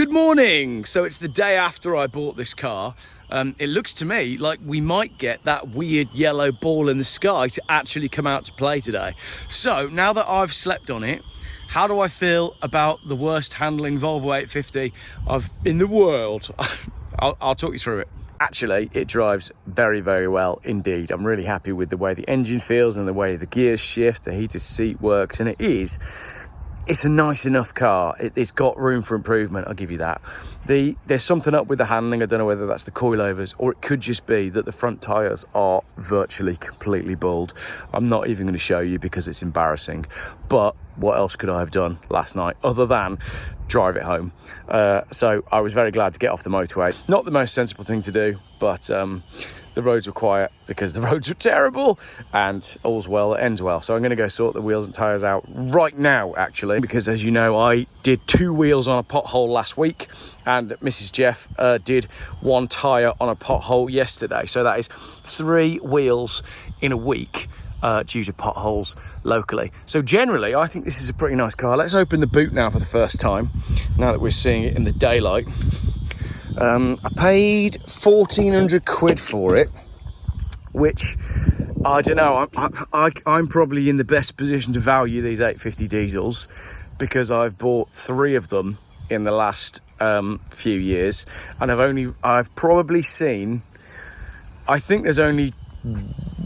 Good morning. So it's the day after I bought this car. It looks to me like we might get that weird yellow ball in the sky to actually come out to play today. So now that I've slept on it, how do I feel about the worst handling Volvo 850 in the world? I'll talk you through it. Actually, it drives very, very well indeed. I'm really happy with the way the engine feels and the way the gears shift, the heated seat works, and it's a nice enough car. It's got room for improvement, I'll give you that. There's something up with the handling. I don't know whether that's the coilovers or it could just be that the front tyres are virtually completely bald. I'm not even going to show you because it's embarrassing. But what else could I have done last night other than drive it home? So I was very glad to get off the motorway. Not the most sensible thing to do, but the roads were quiet because the roads were terrible, and all's well that ends well. So I'm going to go sort the wheels and tyres out right now, actually, because as you know, I did 2 wheels on a pothole last week, and Mrs. Geoff did 1 tyre on a pothole yesterday. So that is 3 wheels in a week due to potholes locally. So generally, I think this is a pretty nice car. Let's open the boot now for the first time, now that we're seeing it in the daylight. I paid 1,400 quid for it, which I don't know. I'm probably in the best position to value these 850 diesels because I've bought 3 of them in the last few years, and I've probably seen, I think there's only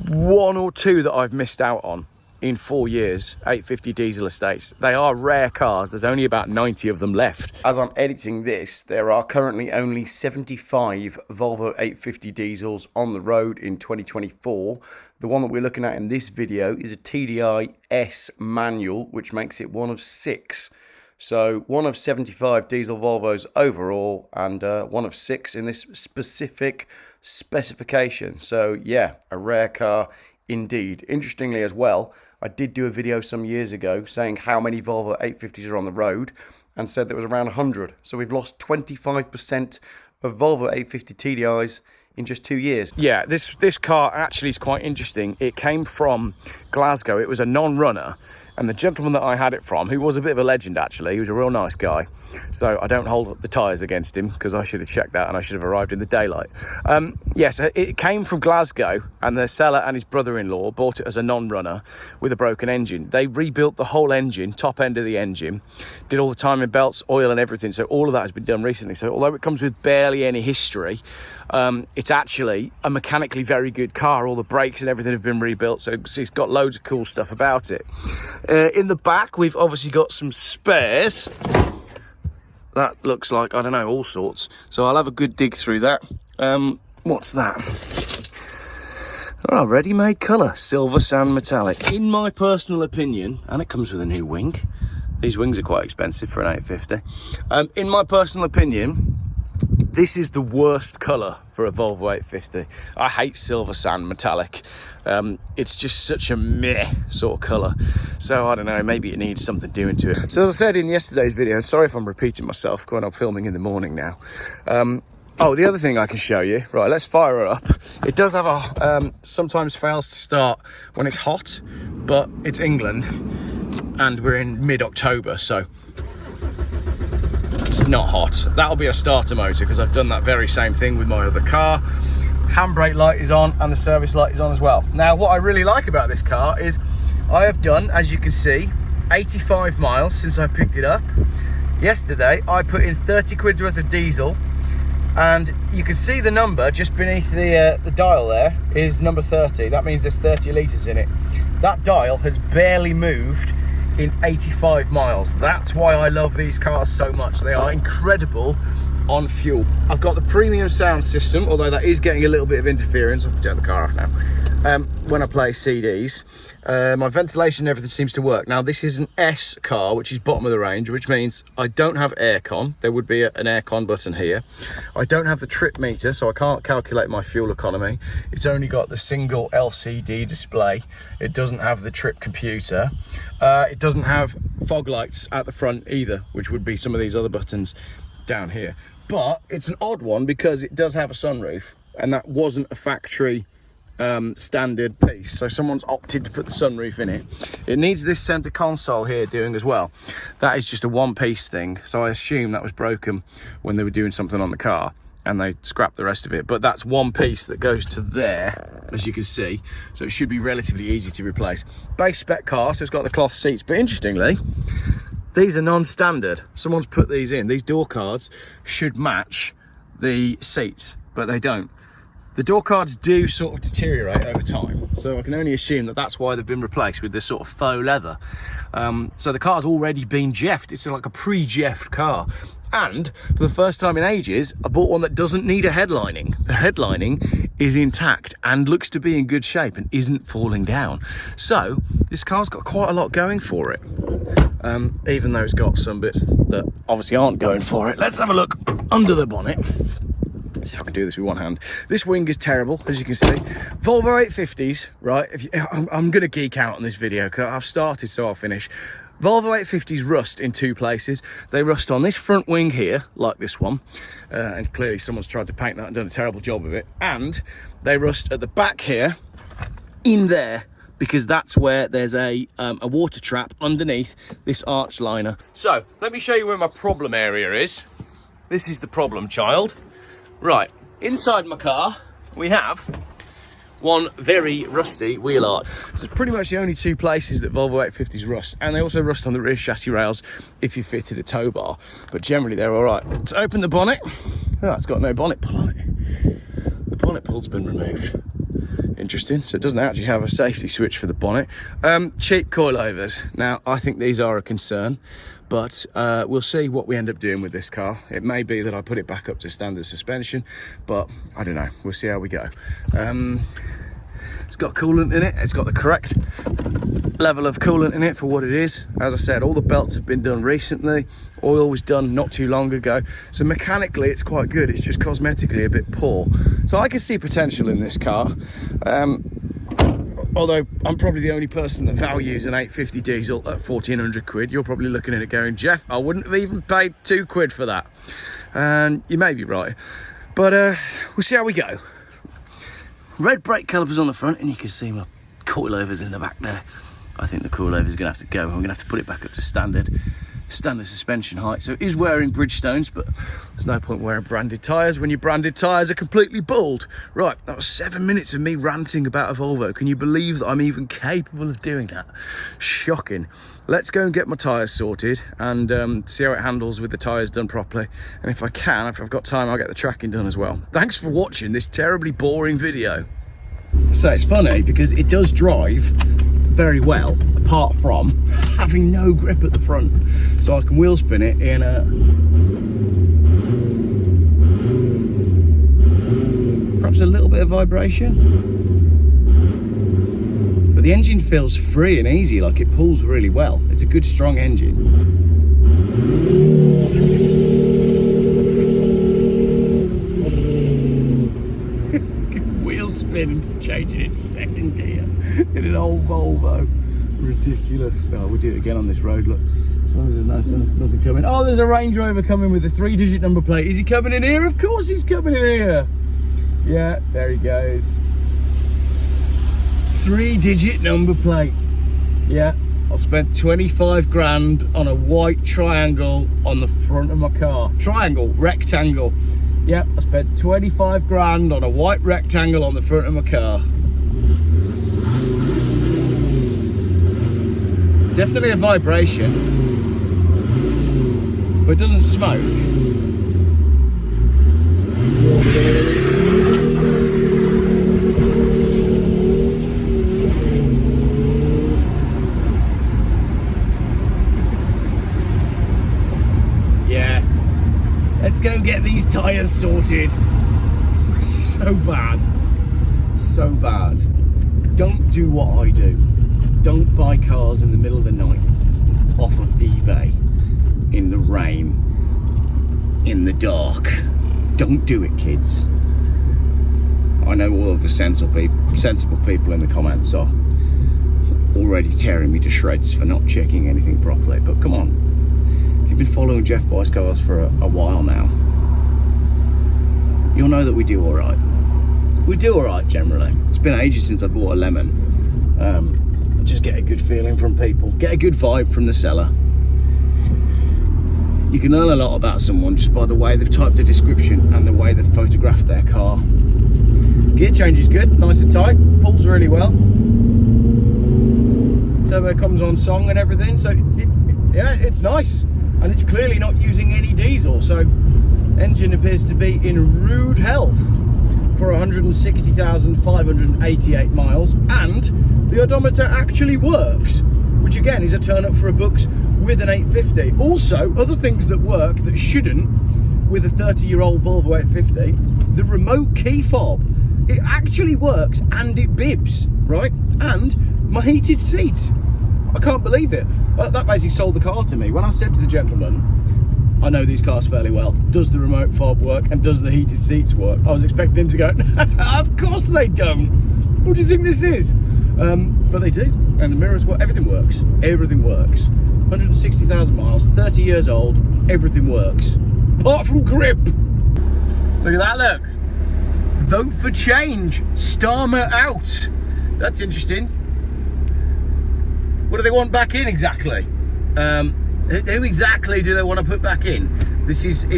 1 or 2 that I've missed out on in 4 years, 850 diesel estates. They are rare cars. There's only about 90 of them left. As I'm editing this, there are currently only 75 Volvo 850 diesels on the road in 2024. The one that we're looking at in this video is a Tdi S manual, which makes it one of 6. So one of 75 diesel Volvos overall, and one of 6 in this specific specification. So yeah, a rare car indeed. Interestingly as well, I did do a video some years ago saying how many Volvo 850s are on the road and said there was around 100. So we've lost 25% of Volvo 850 TDIs in just 2 years. Yeah, this car actually is quite interesting. It came from Glasgow. It was a non-runner. And the gentleman that I had it from, who was a bit of a legend actually, he was a real nice guy. So I don't hold up the tyres against him because I should have checked that and I should have arrived in the daylight. So it came from Glasgow, and the seller and his brother-in-law bought it as a non-runner with a broken engine. They rebuilt the whole engine, top end of the engine, did all the timing belts, oil and everything. So all of that has been done recently. So although it comes with barely any history, it's actually a mechanically very good car. All the brakes and everything have been rebuilt. So it's got loads of cool stuff about it. In the back, we've obviously got some spares. That looks like, I don't know, all sorts. So I'll have a good dig through that. What's that? Oh, ready-made colour, silver sand metallic. In my personal opinion, and it comes with a new wing. These wings are quite expensive for an 850. In my personal opinion, this is the worst colour for a Volvo 850. I hate silver sand metallic. It's just such a meh sort of colour. So I don't know, maybe it needs something doing to it. So as I said in yesterday's video, and sorry if I'm repeating myself, going on filming in the morning now. The other thing I can show you, right, let's fire it up. It does have a, sometimes fails to start when it's hot, but it's England and we're in mid-October, so it's not hot. That'll be a starter motor because I've done that very same thing with my other car. Handbrake light is on and the service light is on as well. Now, what I really like about this car is I have done, as you can see, 85 miles since I picked it up. Yesterday, I put in 30 quid's worth of diesel, and you can see the number just beneath the dial there is number 30. That means there's 30 litres in it. That dial has barely moved in 85 miles. That's why I love these cars so much. They are incredible on fuel. I've got the premium sound system, although that is getting a little bit of interference. I'll turn the car off now. When I play CDs, my ventilation and everything seems to work. Now, this is an S car, which is bottom of the range, which means I don't have aircon. There would be an aircon button here. I don't have the trip meter, so I can't calculate my fuel economy. It's only got the single LCD display. It doesn't have the trip computer. It doesn't have fog lights at the front either, which would be some of these other buttons down here. But it's an odd one because it does have a sunroof, and that wasn't a factory standard piece, so someone's opted to put the sunroof in it. It needs this center console here doing as well. That is just a one-piece thing, so I assume that was broken when they were doing something on the car and they scrapped the rest of it, but that's one piece that goes to there, as you can see, so it should be relatively easy to replace. Base spec car, so it's got the cloth seats, but interestingly, these are non-standard. Someone's put these in. These door cards should match the seats, but they don't. The door cards do sort of deteriorate over time, so I can only assume that that's why they've been replaced with this sort of faux leather. So the car's already been Geoffed. It's like a pre-Geoffed car. And for the first time in ages, I bought one that doesn't need a headlining. The headlining is intact and looks to be in good shape and isn't falling down. So this car's got quite a lot going for it, even though it's got some bits that obviously aren't going for it. Let's have a look under the bonnet. See if I can do this with one hand. This wing is terrible, as you can see. Volvo 850s, right? I'm going to geek out on this video because I've started, so I'll finish. Volvo 850s rust in two places. They rust on this front wing here, like this one, and clearly someone's tried to paint that and done a terrible job of it. And they rust at the back here, in there, because that's where there's a water trap underneath this arch liner. So let me show you where my problem area is. This is the problem child. Right, inside my car, we have one very rusty wheel arch. It's pretty much the only two places that Volvo 850s rust, and they also rust on the rear chassis rails if you fitted a tow bar, but generally they're all right. Let's open the bonnet. Oh, it's got no bonnet pull on it. The bonnet pull's been removed. Interesting. So it doesn't actually have a safety switch for the bonnet. Cheap coilovers. Now, I think these are a concern, but we'll see what we end up doing with this car. It may be that I put it back up to standard suspension, but I don't know. We'll see how we go. It's got coolant in it. It's got the correct level of coolant in it for what it is. As I said, all the belts have been done recently. Oil was done not too long ago. So mechanically, it's quite good. It's just cosmetically a bit poor. So I can see potential in this car. Although I'm probably the only person that values an 850 diesel at 1,400 quid. You're probably looking at it going, Geoff, I wouldn't have even paid 2 quid for that. And you may be right. But we'll see how we go. Red brake calipers on the front, and you can see my coilovers in the back there. I think the coilovers are going to have to go. I'm going to have to put it back up to standard suspension height. So it is wearing Bridgestones, but there's no point wearing branded tyres when your branded tyres are completely bald. Right, that was 7 minutes of me ranting about a Volvo. Can you believe that I'm even capable of doing that? Shocking. Let's go and get my tyres sorted and see how it handles with the tyres done properly. And if I can, if I've got time, I'll get the tracking done as well. Thanks for watching this terribly boring video. So it's funny because it does drive very well, apart from having no grip at the front. So I can wheel spin it in a perhaps a little bit of vibration, but the engine feels free and easy, like it pulls really well. It's a good strong engine. Wheel spin into changing it to second gear in an old Volvo. Ridiculous. Oh, we'll do it again on this road, look. As long as there's nothing coming. Oh, there's a Range Rover coming with a 3-digit number plate. Is he coming in here? Of course he's coming in here. Yeah, there he goes. 3-digit number plate. Yeah, I spent 25 grand on a white triangle on the front of my car. Triangle, rectangle. Yep, I spent 25 grand on a white rectangle on the front of my car. Definitely a vibration, but it doesn't smoke. Yeah, let's go get these tyres sorted. So bad, so bad. Don't do what I do. Don't buy cars in the middle of the night off of eBay, in the rain, in the dark. Don't do it, kids. I know all of the sensible people in the comments are already tearing me to shreds for not checking anything properly, but come on. If you've been following Geoff Buys Cars for a while now, you'll know that we do all right. we do all right generally. It's been ages since I bought a lemon. I just get a good feeling from people, get a good vibe from the seller. You can learn a lot about someone just by the way they've typed a description and the way they've photographed their car. Gear change is good, nice and tight, pulls really well. Turbo comes on song and everything, so yeah, it's nice. And it's clearly not using any diesel, so engine appears to be in rude health for 160,588 miles, and the odometer actually works, which again is a turn up for a books with an 850. Also, other things that work that shouldn't with a 30-year-old Volvo 850, the remote key fob. It actually works and it bibs, right? And my heated seats. I can't believe it. That basically sold the car to me. When I said to the gentleman, I know these cars fairly well, does the remote fob work and does the heated seats work? I was expecting him to go, of course they don't. What do you think this is? But they do. And the mirrors work, everything works. Everything works. 160,000 miles, 30 years old, everything works. Apart from grip. Look at that, look. Vote for change. Starmer out. That's interesting. What do they want back in exactly? Who exactly do they want to put back in?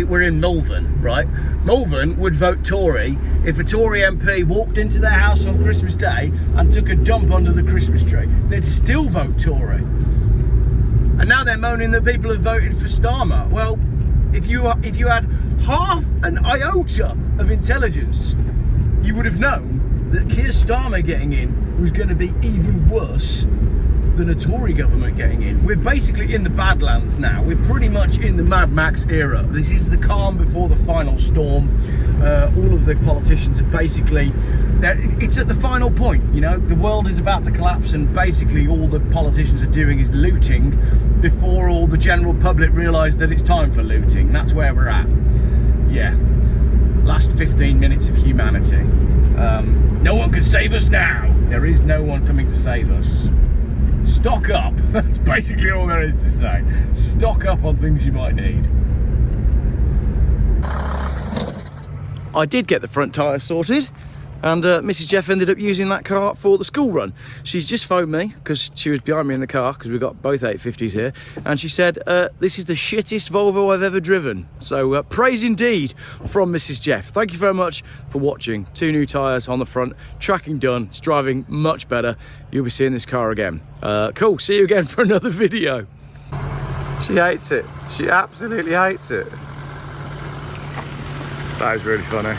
We're in Malvern, right? Malvern would vote Tory if a Tory MP walked into their house on Christmas Day and took a dump under the Christmas tree. They'd still vote Tory. And now they're moaning that people have voted for Starmer. Well, if you had half an iota of intelligence, you would have known that Keir Starmer getting in was going to be even worse than a Tory government getting in. We're basically in the Badlands now. We're pretty much in the Mad Max era. This is the calm before the final storm. All of the politicians are basically, it's at the final point, you know, the world is about to collapse and basically all the politicians are doing is looting before all the general public realise that it's time for looting. That's where we're at. Yeah. Last 15 minutes of humanity. No one can save us now. There is no one coming to save us. Stock up. That's basically all there is to say. Stock up on things you might need. I did get the front tyres sorted, and Mrs. Geoff ended up using that car for the school run. She's just phoned me because she was behind me in the car because we've got both 850s here, and she said this is the shittest Volvo I've ever driven. So praise indeed from Mrs. Geoff. Thank you very much for watching. 2 new tyres on the front, tracking done, it's driving much better. You'll be seeing this car again. Cool, see you again for another video. She hates it. She absolutely hates it. That was really funny.